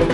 तो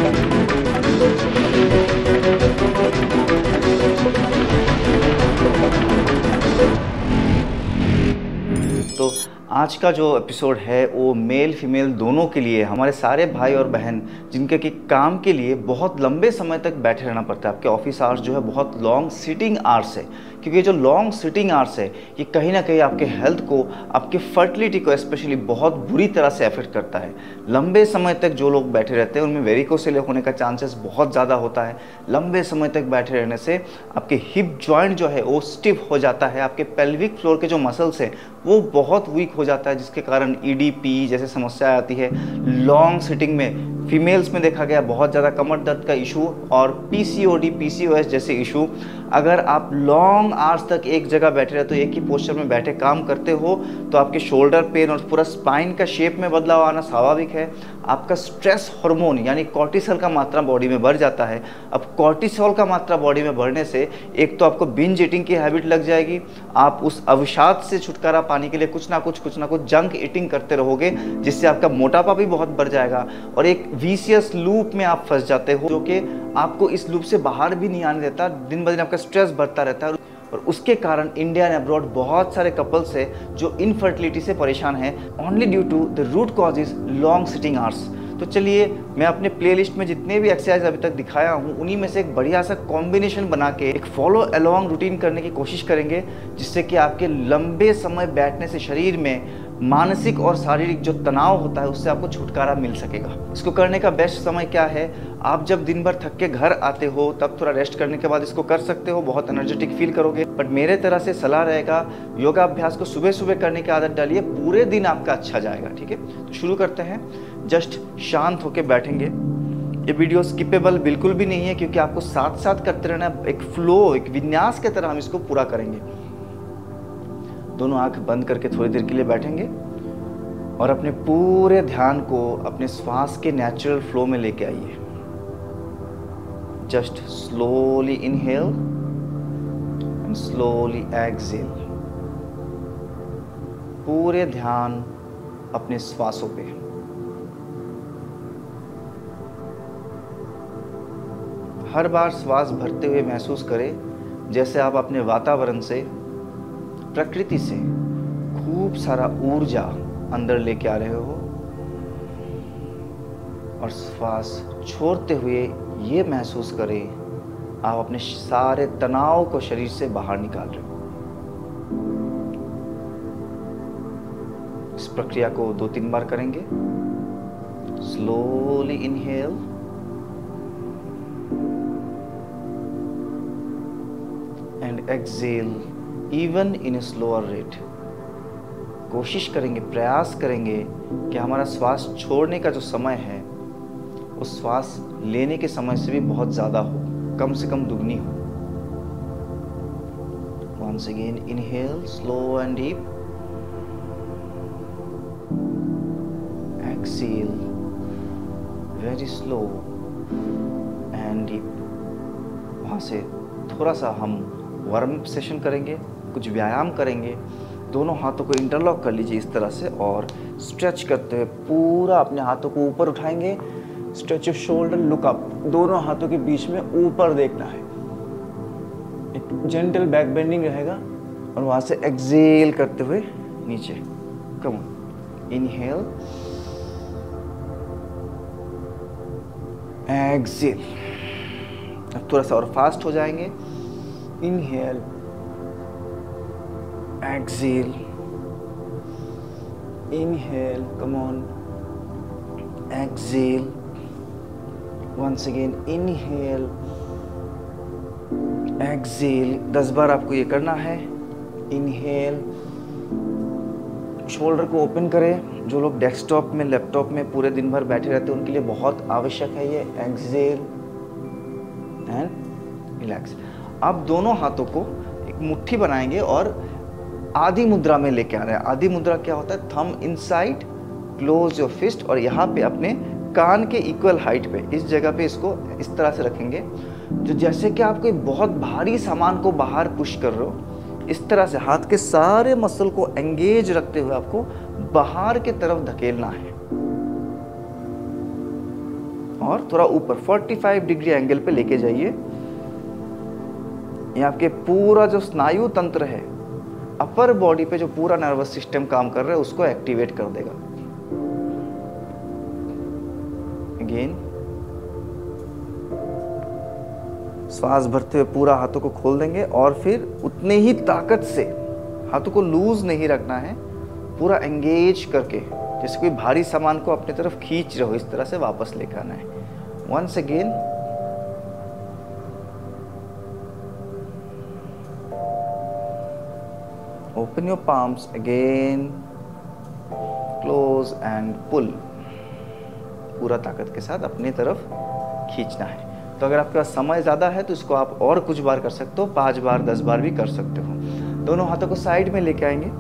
आज का जो एपिसोड है वो मेल फीमेल दोनों के लिए, हमारे सारे भाई और बहन जिनके कि काम के लिए बहुत लंबे समय तक बैठे रहना पड़ता है। आपके ऑफिस आवर्स जो है बहुत लॉन्ग सिटिंग आवर्स है, क्योंकि जो लॉन्ग सिटिंग आवर्स है ये कहीं ना कहीं आपके हेल्थ को, आपके फर्टिलिटी को स्पेशली बहुत बुरी तरह से अफेक्ट करता है। लंबे समय तक जो लोग बैठे रहते हैं उनमें वेरिकोसिल होने का चांसेस बहुत ज़्यादा होता है। लंबे समय तक बैठे रहने से आपके हिप जॉइंट जो है वो स्टिफ हो जाता है, आपके पेल्विक फ्लोर के जो मसल्स हैं वो बहुत वीक हो जाता है, जिसके कारण ईडीपी जैसे समस्या आती है। लॉन्ग सिटिंग में फीमेल्स में देखा गया बहुत ज़्यादा कमर दर्द का इशू और पीसीओडी पीसीओएस जैसे इशू। अगर आप लॉन्ग आवर्स तक एक जगह बैठे रहते हो, एक ही पोस्चर में बैठे काम करते हो, तो आपके शोल्डर पेन और पूरा स्पाइन का शेप में बदलाव आना स्वाभाविक है। आपका स्ट्रेस हार्मोन यानी कॉर्टिसोल का मात्रा बॉडी में बढ़ जाता है। अब कॉर्टिसोल का मात्रा बॉडी में बढ़ने से एक तो आपको बिंज ईटिंग की हैबिट लग जाएगी, आप उस अवसाद से छुटकारा पाने के लिए कुछ ना कुछ जंक ईटिंग करते रहोगे, जिससे आपका मोटापा भी बहुत बढ़ जाएगा और एक विशियस लूप में आप फंस जाते हो, जो कि आपको इस लूप से बाहर भी नहीं आने देता। दिन ब दिन आपका स्ट्रेस बढ़ता रहता है और उसके कारण इंडिया एंड अब्रॉड बहुत सारे कपल्स है जो इनफर्टिलिटी से परेशान हैं, only due to the root cause is long sitting hours. तो चलिए मैं अपने प्लेलिस्ट में जितने भी एक्सरसाइज अभी तक दिखाया हूँ उन्हीं में से एक बढ़िया सा कॉम्बिनेशन बना के एक फॉलो अलोंग रूटीन करने की कोशिश करेंगे, जिससे कि आपके लंबे समय बैठने से शरीर में मानसिक और शारीरिक जो तनाव होता है उससे आपको छुटकारा मिल सकेगा। इसको करने का बेस्ट समय क्या है? आप जब दिन भर थक के घर आते हो तब थोड़ा रेस्ट करने के बाद इसको कर सकते हो, बहुत एनर्जेटिक फील करोगे। बट मेरे तरह से सलाह रहेगा योगा अभ्यास को सुबह सुबह करने की आदत डालिए, पूरे दिन आपका अच्छा जाएगा। ठीक है, तो शुरू करते हैं। जस्ट शांत होकर बैठेंगे। ये वीडियो स्किपेबल बिल्कुल भी नहीं है, क्योंकि आपको साथ साथ करते रहना, एक फ्लो, एक विन्यास की तरह हम इसको पूरा करेंगे। दोनों आंख बंद करके थोड़ी देर के लिए बैठेंगे और अपने पूरे ध्यान को अपने श्वास के नेचुरल फ्लो में लेके आइए। Just slowly inhale and slowly exhale. पूरे ध्यान अपने श्वासों पे। हर बार श्वास भरते हुए महसूस करें जैसे आप अपने वातावरण से, प्रकृति से खूब सारा ऊर्जा अंदर लेके आ रहे हो और श्वास छोड़ते हुए ये महसूस करें आप अपने सारे तनाव को शरीर से बाहर निकाल रहे हो। इस प्रक्रिया को 2-3 बार करेंगे। Slowly inhale and exhale even in A slower rate. कोशिश करेंगे, प्रयास करेंगे कि हमारा श्वास छोड़ने का जो समय है वो श्वास लेने के समय से भी बहुत ज़्यादा हो, कम से कम दुगनी हो। Once again, inhale, slow and deep. Exhale, very slow and deep. वहाँ से थोड़ा सा हम वार्म अप सेशन करेंगे, कुछ व्यायाम करेंगे। दोनों हाथों को इंटरलॉक कर लीजिए इस तरह से और स्ट्रेच करते हुए पूरा अपने हाथों को ऊपर उठाएंगे। Stretch your shoulder, look up. दोनों हाथों के बीच में ऊपर देखना है, एक जेंटल बैक बेंडिंग रहेगा और वहां से एक्सहेल करते हुए नीचे। Come on, inhale, exhale. अब थोड़ा सा और फास्ट हो जाएंगे। Inhale, exhale, inhale, come on, exhale, once again, inhale, exhale। 10 बार आपको ये करना है। इनहेल, शोल्डर को ओपन करें। जो लोग डेस्कटॉप में, लैपटॉप में पूरे दिन भर बैठे रहते हैं उनके लिए बहुत आवश्यक है ये। Exhale and relax. आप दोनों हाथों को एक मुट्ठी बनाएंगे और आदि मुद्रा में लेके आ रहे हैं। आदि मुद्रा क्या होता है? Thumb inside, close your fist और यहाँ पे अपने कान के इक्वल हाइट पे, इस जगह पे इसको इस तरह से रखेंगे, जो जैसे कि आप कोई बहुत भारी सामान को बाहर पुश कर रहे हो। इस तरह से हाथ के सारे मसल को एंगेज रखते हुए आपको बाहर की तरफ धकेलना है और थोड़ा ऊपर 45 डिग्री एंगल पे लेके जाइए। ये आपके पूरा जो स्नायु तंत्र है, अपर बॉडी पे जो पूरा नर्वस सिस्टम काम कर रहा है उसको एक्टिवेट कर देगा। अगेन श्वास भरते हुए पूरा हाथों को खोल देंगे और फिर उतने ही ताकत से हाथों को लूज नहीं रखना है, पूरा एंगेज करके जैसे कोई भारी सामान को अपनी तरफ खींच रहे हो, इस तरह से वापस लेकर आना है। Once again open your palms again, close and pull. पूरा ताकत के साथ अपनी तरफ खींचना है। तो अगर आपके पास समय ज़्यादा है तो इसको आप और कुछ बार कर सकते हो, 5 बार 10 बार भी कर सकते हो। दोनों हाथों को साइड में लेके आएंगे।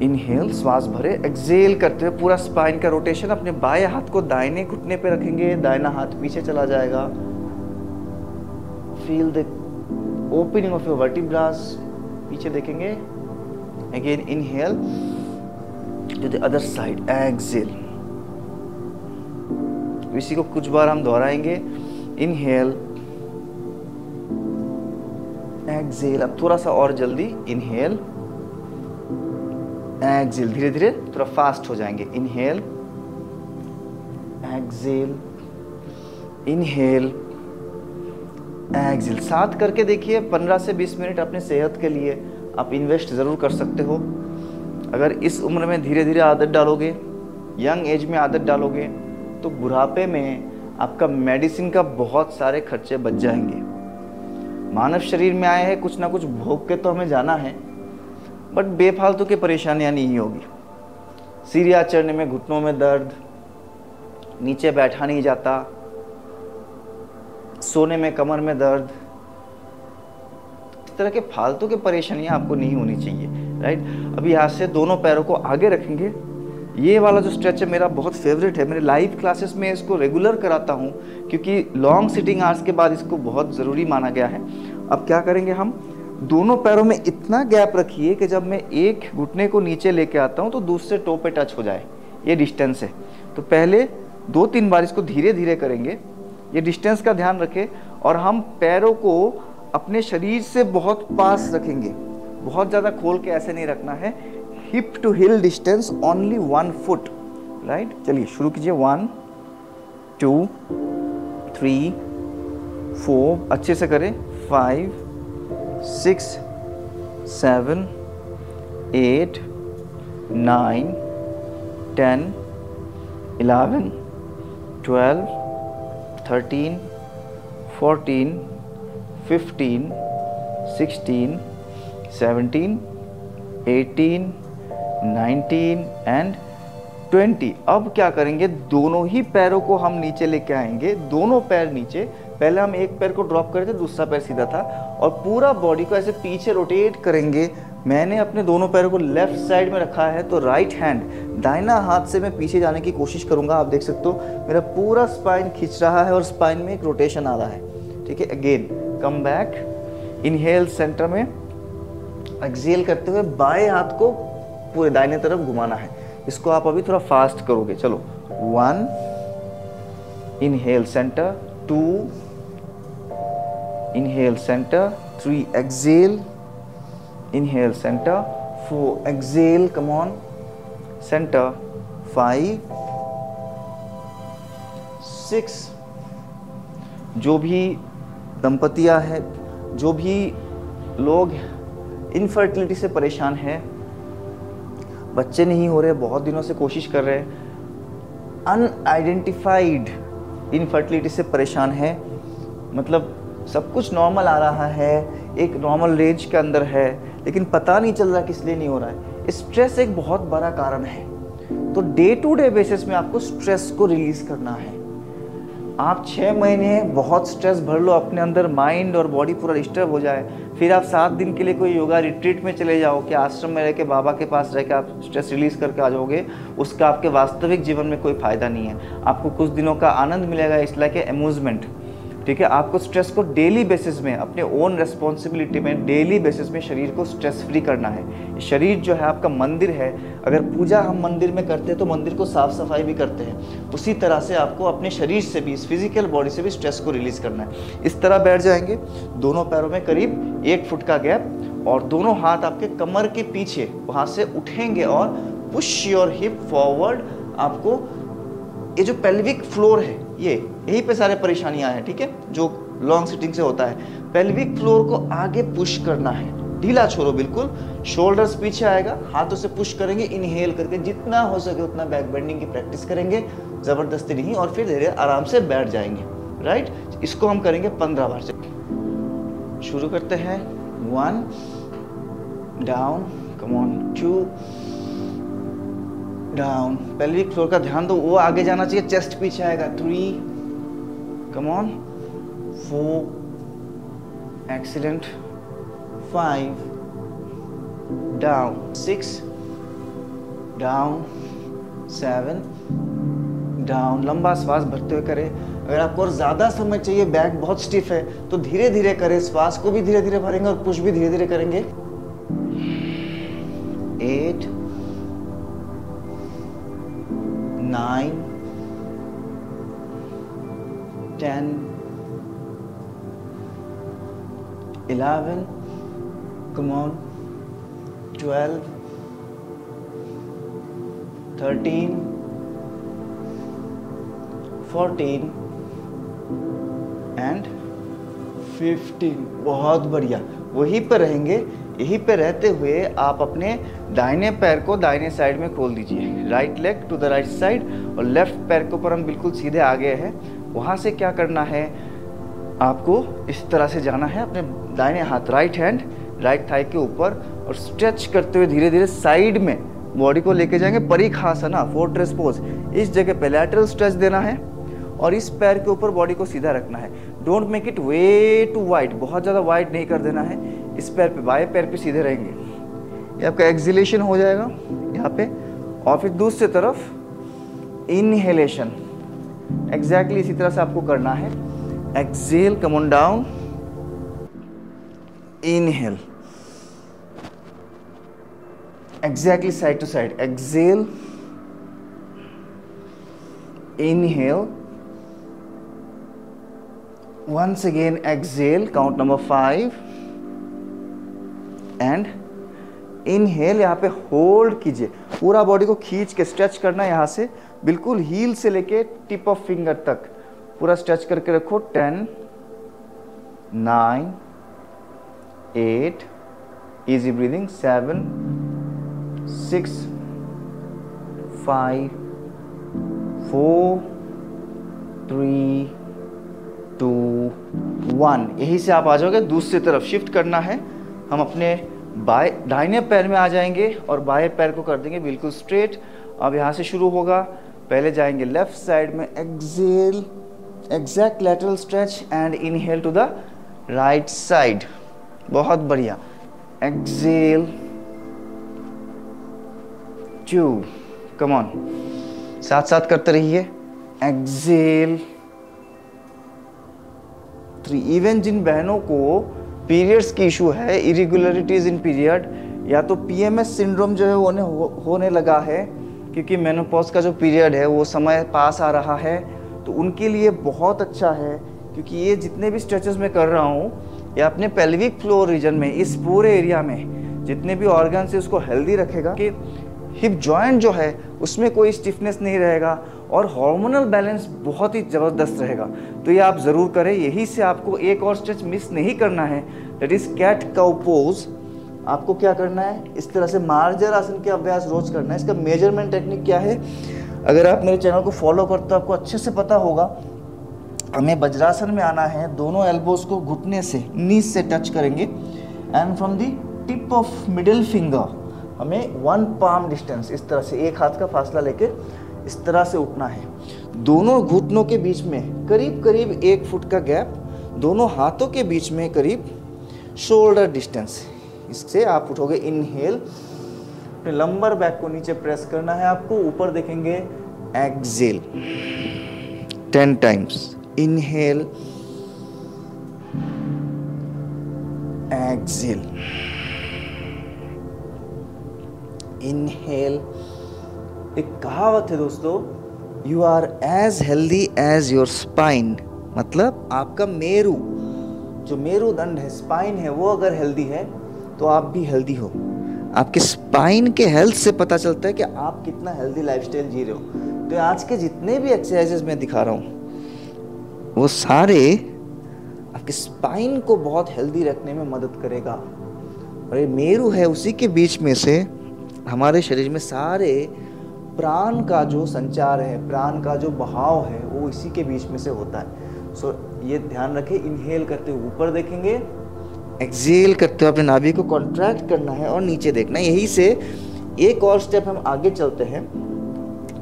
इनहेल, श्वास भरे, एक्सेल करते हुए पूरा स्पाइन का रोटेशन। अपने बाएं हाथ को दाहिने घुटने पे रखेंगे, दाहिना हाथ पीछे चला जाएगा। Feel the opening of your vertebras, पीछे देखेंगे। Again inhale to the other side, exhale. इसी को कुछ बार हम दोहराएंगे। Inhale, exhale. अब थोड़ा सा और जल्दी, इनहेल, एक्सेल। धीरे धीरे थोड़ा फास्ट हो जाएंगे। Inhale, exhale, inhale, exhale. साथ करके देखिए। 15 से 20 मिनट अपने सेहत के लिए आप इन्वेस्ट ज़रूर कर सकते हो। अगर इस उम्र में धीरे धीरे आदत डालोगे, यंग एज में आदत डालोगे, तो बुढ़ापे में आपका मेडिसिन का बहुत सारे खर्चे बच जाएंगे। मानव शरीर में आए हैं, कुछ ना कुछ भोग के तो हमें जाना है, बट बेफालतू की परेशानियां नहीं होगी। सीढ़ियाँ चढ़ने में घुटनों में दर्द, नीचे बैठा नहीं जाता, सोने में कमर में दर्द, इस तरह के फालतू की परेशानियां आपको नहीं होनी चाहिए, राइट। अभी यहाँ से दोनों पैरों को आगे रखेंगे। ये वाला जो स्ट्रेच है मेरा बहुत फेवरेट है। मेरे लाइव क्लासेस में इसको रेगुलर कराता हूँ क्योंकि लॉन्ग सिटिंग आवर्स के बाद इसको बहुत ज़रूरी माना गया है। अब क्या करेंगे, हम दोनों पैरों में इतना गैप रखिए कि जब मैं एक घुटने को नीचे लेके आता हूँ तो दूसरे टो पे टच हो जाए। ये डिस्टेंस है। तो पहले 2-3 बार इसको धीरे धीरे करेंगे। ये डिस्टेंस का ध्यान रखें और हम पैरों को अपने शरीर से बहुत पास रखेंगे। बहुत ज़्यादा खोल के ऐसे नहीं रखना है। Hip to heel distance only 1 foot, right. चलिए शुरू कीजिए। 1 2 3 4, अच्छे से करें। 5 6 7 8 9 10 11 12 13 14 15 16 17 18 19 एंड 20। अब क्या करेंगे, दोनों ही पैरों को हम नीचे लेके आएंगे। दोनों पैर नीचे। पहले हम एक पैर को ड्रॉप करे थे, दूसरा पैर सीधा था, और पूरा बॉडी को ऐसे पीछे रोटेट करेंगे। मैंने अपने दोनों पैरों को लेफ्ट साइड में रखा है, तो राइट हैंड दाहिना हाथ से मैं पीछे जाने की कोशिश करूंगा। आप देख सकते हो मेरा पूरा स्पाइन खींच रहा है और स्पाइन में एक रोटेशन आ रहा है, ठीक है। Again come back, inhale centre में, एक्सहेल करते हुए बाएं हाथ को पूरे दाहिने तरफ घुमाना है। इसको आप अभी थोड़ा फास्ट करोगे। चलो 1 inhale centre, 2 inhale centre, 3 exhale, inhale centre, 4 exhale, come on centre, 5 6। जो भी दंपतियां हैं, जो भी लोग इनफर्टिलिटी से परेशान हैं, बच्चे नहीं हो रहे, बहुत दिनों से कोशिश कर रहे हैं, अनआइडेंटिफाइड इनफर्टिलिटी से परेशान है, मतलब सब कुछ नॉर्मल आ रहा है, एक नॉर्मल रेंज के अंदर है, लेकिन पता नहीं चल रहा किस लिए नहीं हो रहा है। स्ट्रेस एक बहुत बड़ा कारण है। तो डे टू डे बेसिस में आपको स्ट्रेस को रिलीज करना है। आप 6 महीने बहुत स्ट्रेस भर लो अपने अंदर, माइंड और बॉडी पूरा डिस्टर्ब हो जाए, फिर आप 7 दिन के लिए कोई योगा रिट्रीट में चले जाओ कि आश्रम में रह के बाबा के पास रह के आप स्ट्रेस रिलीज करके आ जाओगे, उसका आपके वास्तविक जीवन में कोई फायदा नहीं है। आपको कुछ दिनों का आनंद मिलेगा, इट्स लाइक ए अम्यूजमेंट, ठीक है। आपको स्ट्रेस को डेली बेसिस में, अपने ओन रेस्पॉन्सिबिलिटी में, डेली बेसिस में शरीर को स्ट्रेस फ्री करना है। शरीर जो है आपका मंदिर है। अगर पूजा हम मंदिर में करते हैं तो मंदिर को साफ सफाई भी करते हैं। उसी तरह से आपको अपने शरीर से भी, इस फिजिकल बॉडी से भी स्ट्रेस को रिलीज करना है। इस तरह बैठ जाएंगे, दोनों पैरों में करीब 1 फुट का गैप, और दोनों हाथ आपके कमर के पीछे, वहां से उठेंगे और पुश योर हिप फॉरवर्ड। आपको ये जो पेल्विक फ्लोर है, यहीं पे सारे परेशानियां हैं, ठीक है, जो लॉन्ग सिटिंग से होता है। पेल्विक फ्लोर को आगे पुश करना है, ढीला छोड़ो बिल्कुल। शोल्डर्स पीछे आएगा, हाथों से पुश करेंगे, इनहेल करके जितना हो सके उतना बैक बेंडिंग की प्रैक्टिस करेंगे, जबरदस्ती नहीं, और फिर धीरे आराम से बैठ जाएंगे। राइट, इसको हम करेंगे 15 बार। शुरू करते हैं। 1 down, come on, 2 down. Pelvic floor का ध्यान दो, वो आगे जाना चाहिए, चेस्ट पीछे आएगा। 3, come on, 4, excellent, 5 down, 6 down, 7 down. लंबा श्वास भरते हुए करें। अगर आपको और ज्यादा समय चाहिए, बैक बहुत स्टिफ है, तो धीरे धीरे करें, श्वास को भी धीरे धीरे भरेंगे और पुश भी धीरे धीरे करेंगे। 8 9 10 11, come on, 12 13 14 एंड 15। बहुत बढ़िया, वहीं पर रहेंगे। यहीं पे रहते हुए आप अपने दाहिने पैर को दाहिने साइड में खोल दीजिए, right leg to the right side, और लेफ्ट पैर के ऊपर हम बिल्कुल सीधे आ गए हैं। वहाँ से क्या करना है, आपको इस तरह से जाना है, अपने दाहिने हाथ, राइट हैंड राइट थाई के ऊपर, और स्ट्रेच करते हुए धीरे धीरे साइड में बॉडी को लेके जाएंगे। परिखासना, फोर्ट्रेस पोज। इस जगह पे लैटरल स्ट्रेच देना है और इस पैर के ऊपर बॉडी को सीधा रखना है। Don't make it way too wide, बहुत ज़्यादा वाइड नहीं कर देना है। इस पैर पे, बाएं पैर पे सीधे रहेंगे। ये आपका एक्सहेलेशन हो जाएगा यहाँ पे, और फिर दूसरी तरफ इनहेलेशन। एग्जैक्टली इसी तरह से आपको करना है। Exhale, come on down, inhale, exactly side to side, exhale, inhale, once again exhale, count number 5 and inhale। यहाँ पे होल्ड कीजिए, पूरा बॉडी को खींच के स्ट्रेच करना है। यहाँ से बिल्कुल हील से लेके टिप ऑफ फिंगर तक पूरा स्ट्रेच करके रखो। 10 9 8, इजी ब्रीदिंग, 7 6 5 4 3 2 1। यहीं से आप आ जाओगे, दूसरी तरफ शिफ्ट करना है। हम अपने दाहिने पैर में आ जाएंगे और बाएं पैर को कर देंगे बिल्कुल स्ट्रेट। अब यहाँ से शुरू होगा, पहले जाएंगे लेफ्ट साइड में, exhale, exact lateral stretch and inhale to the right side. बहुत बढ़िया, एक्सहेल, 2, कम ऑन, साथ साथ करते रहिए, एक्सहेल, 3। इवन जिन बहनों को पीरियड्स की इशू है, इरेगुलरिटीज इन पीरियड, या तो पीएमएस सिंड्रोम जो है वो होने लगा है, क्योंकि मेनोपॉज का जो पीरियड है वो समय पास आ रहा है, तो उनके लिए बहुत अच्छा है। क्योंकि ये जितने भी स्ट्रेचेस मैं कर रहा हूँ, ये अपने पेल्विक फ्लोर रीजन में, इस पूरे एरिया में जितने भी ऑर्गन्स है उसको हेल्दी रखेगा, कि हिप जॉइंट जो है उसमें कोई स्टिफनेस नहीं रहेगा और हार्मोनल बैलेंस बहुत ही ज़बरदस्त रहेगा। तो ये आप ज़रूर करें। यही से आपको एक और स्ट्रेच मिस नहीं करना है, that is cat cow pose. आपको क्या करना है, इस तरह से मार्जर आसन के अभ्यास रोज करना है। इसका मेजरमेंट टेक्निक क्या है, अगर आप मेरे चैनल को फॉलो करते हो तो आपको अच्छे से पता होगा। हमें वज्रासन में आना है, दोनों एल्बोज को घुटने से, नीज से टच करेंगे, and from the tip of middle finger हमें 1 पाम डिस्टेंस, इस तरह से एक हाथ का फासला लेके इस तरह से उठना है। दोनों घुटनों के बीच में करीब करीब 1 फुट का गैप, दोनों हाथों के बीच में करीब शोल्डर डिस्टेंस। इससे आप उठोगे, इनहेल, अपने लंबर बैक को नीचे प्रेस करना है आपको, ऊपर देखेंगे, exhale 10 times, inhale, exhale, inhale. एक कहावत है दोस्तों, you are as healthy as your spine, मतलब आपका मेरू, जो मेरुदंड है, स्पाइन है, वो अगर हेल्दी है तो आप भी हेल्दी हो। आपके स्पाइन के हेल्थ से पता चलता है कि आप कितना हेल्दी लाइफस्टाइल जी रहे हो। तो आज के जितने भी एक्सरसाइजेस मैं दिखा रहा हूँ वो सारे आपके स्पाइन को बहुत हेल्दी रखने में मदद करेगा। और ये मेरू है, उसी के बीच में से हमारे शरीर में सारे प्राण का जो संचार है, प्राण का जो बहाव है, वो इसी के बीच में से होता है। सो ये ध्यान रखें, इनहेल करते हुए ऊपर देखेंगे, एक्सेल करते हुए अपने नाभि को कॉन्ट्रैक्ट करना है और नीचे देखना है। यही से एक और स्टेप हम आगे चलते हैं।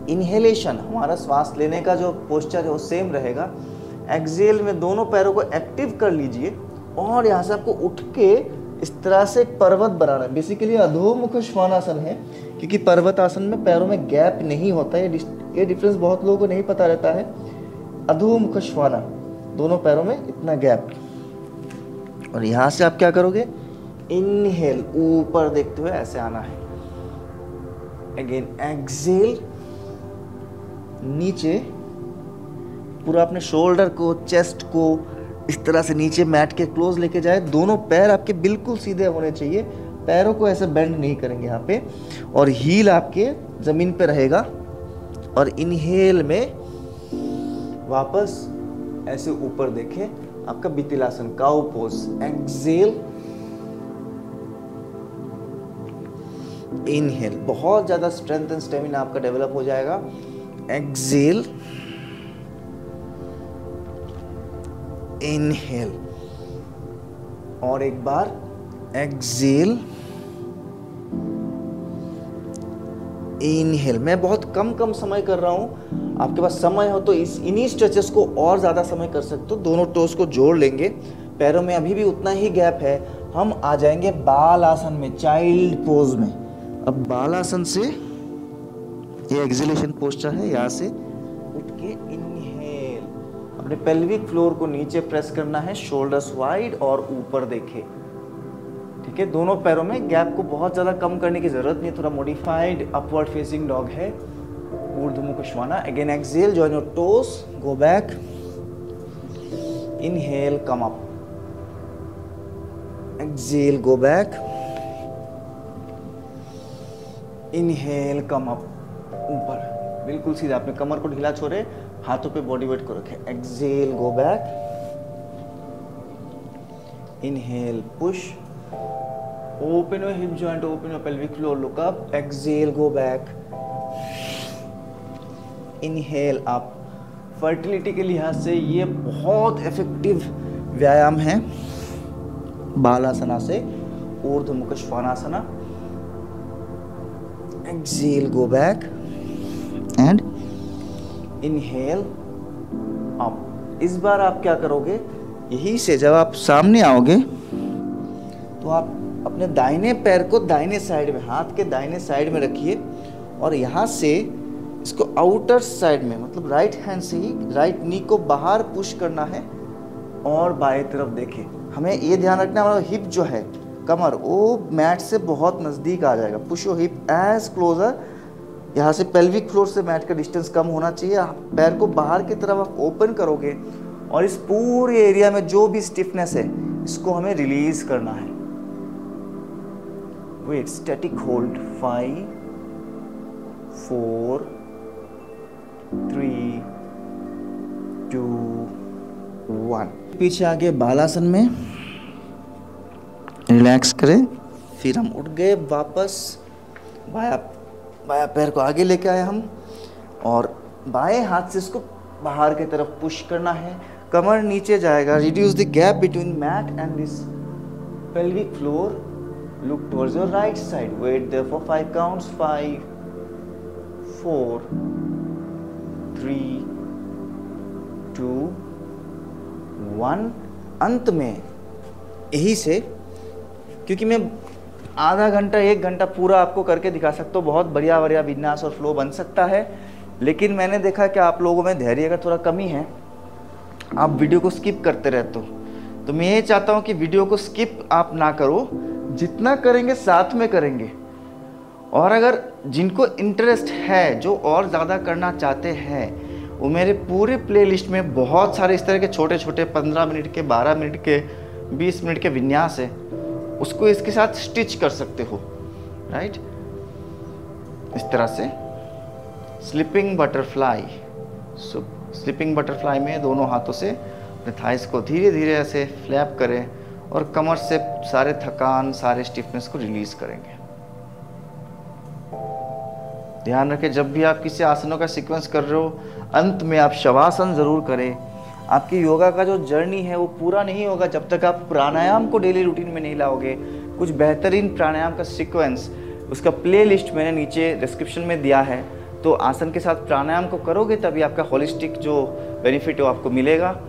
इनहेलेशन, हमारा श्वास लेने का जो पोस्चर है वो सेम रहेगा। एक्सेल में दोनों पैरों को एक्टिव कर लीजिए और यहाँ से आपको उठ के इस तरह से एक पर्वत बनाना है। बेसिकली अधोमुख श्वानासन है, क्योंकि पर्वत आसन में पैरों में गैप नहीं होता है। ये डिफरेंस बहुत लोगों को नहीं पता रहता है। अधोमुख श्वाना, दोनों पैरों में इतना गैप। और यहाँ से आप क्या करोगे, इनहेल, ऊपर देखते हुए ऐसे आना है। अगेन एक्सेल, नीचे पूरा अपने शोल्डर को, चेस्ट को इस तरह से नीचे मैट के क्लोज लेके जाए। दोनों पैर आपके बिल्कुल सीधे होने चाहिए, पैरों को ऐसे बेंड नहीं करेंगे यहाँ पे, और हील आपके जमीन पे रहेगा। और इनहेल में वापस ऐसे ऊपर देखें, आपका bitilasana, cow pose. Excel, inhale, बहुत ज्यादा स्ट्रेंथ एंड स्टेमिना आपका डेवलप हो जाएगा। एक्सेल, इनहेल, और एक बार एक्सेल, इनहेल। मैं बहुत कम समय कर रहा हूं, आपके पास समय हो तो इन्हीं स्ट्रेचेस को और ज्यादा समय कर सकते हो। दोनों टोस को जोड़ लेंगे, पैरों में अभी भी उतना ही गैप है। हम आ जाएंगे बाल आसन में, चाइल्ड पोज में। अब बाल आसन से ये एक्सेलेशन पोस्चर है, यहाँ से उठ के इनहेल, अपने पेल्विक फ्लोर को नीचे प्रेस करना है, शोल्डर्स वाइड और ऊपर देखे। ठीक है, दोनों पैरों में गैप को बहुत ज्यादा कम करने की जरूरत नहीं, थोड़ा मॉडिफाइड अपवर्ड फेसिंग डॉग है, ऊर्ध्वमुख श्वाना। Again exhale, join your toes, go back, inhale, come up, exhale, go back, inhale, come up, ऊपर बिल्कुल सीधा, अपने कमर को ढीला छोड़े, हाथों पे बॉडी वेट को रखें। Exhale, go back, inhale, push, open your hip joint, open your pelvic floor, look up, exhale, go back, inhale up. Fertility के लिहाज से ये बहुत इफेक्टिव व्यायाम है बालासना से, ऊर्ध्वमुख श्वानासना। Exhale, go back and inhale up. इस बार आप क्या करोगे, यही से जब आप सामने आओगे तो आप अपने दाहिने पैर को दाहिने साइड में, हाथ के दाहिने साइड में रखिए और यहाँ से इसको आउटर साइड में, मतलब राइट हैंड से ही राइट नी को बाहर पुश करना है और बाएं तरफ देखें। हमें ये ध्यान रखना है, हमारा हिप जो है, कमर, वो मैट से बहुत नज़दीक आ जाएगा। Push your hip as closer, यहाँ से पेल्विक फ्लोर से मैट का डिस्टेंस कम होना चाहिए। पैर को बाहर की तरफ आप ओपन करोगे और इस पूरे एरिया में जो भी स्टिफनेस है इसको हमें रिलीज करना है। Wait, static hold, 5 4 3 2 1। पीछे आगे बालासन में रिलैक्स करें, फिर हम उठ गए वापस, बाया पैर को आगे लेके आए हम और बाएं हाथ से इसको बाहर की तरफ पुश करना है। कमर नीचे जाएगा, reduce the gap between mat and this pelvic floor, look towards your right side, wait there for 5 counts, 5 4 3 2 1। अंत में यही से, क्योंकि मैं आधा घंटा 1 घंटा पूरा आपको करके दिखा सकता हूँ, बहुत बढ़िया विन्यास और फ्लो बन सकता है, लेकिन मैंने देखा कि आप लोगों में धैर्य का थोड़ा कमी है, आप वीडियो को स्किप करते रहते हो। तो मैं ये चाहता हूँ कि वीडियो को स्किप आप ना करो, जितना करेंगे साथ में करेंगे। और अगर जिनको इंटरेस्ट है, जो और ज़्यादा करना चाहते हैं, वो मेरे पूरे प्लेलिस्ट में बहुत सारे इस तरह के छोटे छोटे 15 मिनट के, 12 मिनट के, 20 मिनट के विन्यास है, उसको इसके साथ स्टिच कर सकते हो। राइट, इस तरह से स्लिपिंग बटरफ्लाई। स्लिपिंग बटरफ्लाई में दोनों हाथों से अपने थाइस को धीरे धीरे ऐसे फ्लैप करें और कमर से सारे थकान, सारे स्टिफनेस को रिलीज करेंगे। ध्यान रखें, जब भी आप किसी आसनों का सीक्वेंस कर रहे हो, अंत में आप शवासन जरूर करें। आपकी योगा का जो जर्नी है वो पूरा नहीं होगा जब तक आप प्राणायाम को डेली रूटीन में नहीं लाओगे। कुछ बेहतरीन प्राणायाम का सीक्वेंस, उसका प्लेलिस्ट मैंने नीचे डिस्क्रिप्शन में दिया है, तो आसन के साथ प्राणायाम को करोगे तभी आपका होलिस्टिक जो बेनिफिट है वो आपको मिलेगा।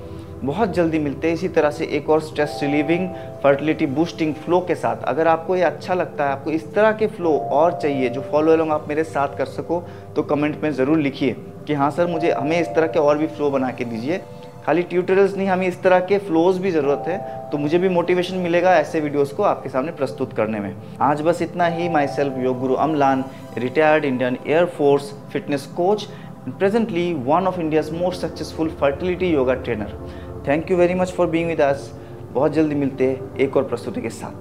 बहुत जल्दी मिलते हैं इसी तरह से एक और stress relieving, fertility boosting flow के साथ। अगर आपको ये अच्छा लगता है, आपको इस तरह के फ्लो और चाहिए जो फॉलो अलोंग आप मेरे साथ कर सको, तो कमेंट में ज़रूर लिखिए कि हाँ सर, हमें इस तरह के और भी फ्लो बना के दीजिए। खाली ट्यूटोरियल्स नहीं, हमें इस तरह के फ्लोज भी ज़रूरत है, तो मुझे भी मोटिवेशन मिलेगा ऐसे वीडियोस को आपके सामने प्रस्तुत करने में। आज बस इतना ही। My self yoga guru Amlan, retired Indian air force fitness coach, presently one of India's most successful fertility yoga trainer. Thank you very much for being with us. बहुत जल्दी मिलते हैं एक और प्रस्तुति के साथ।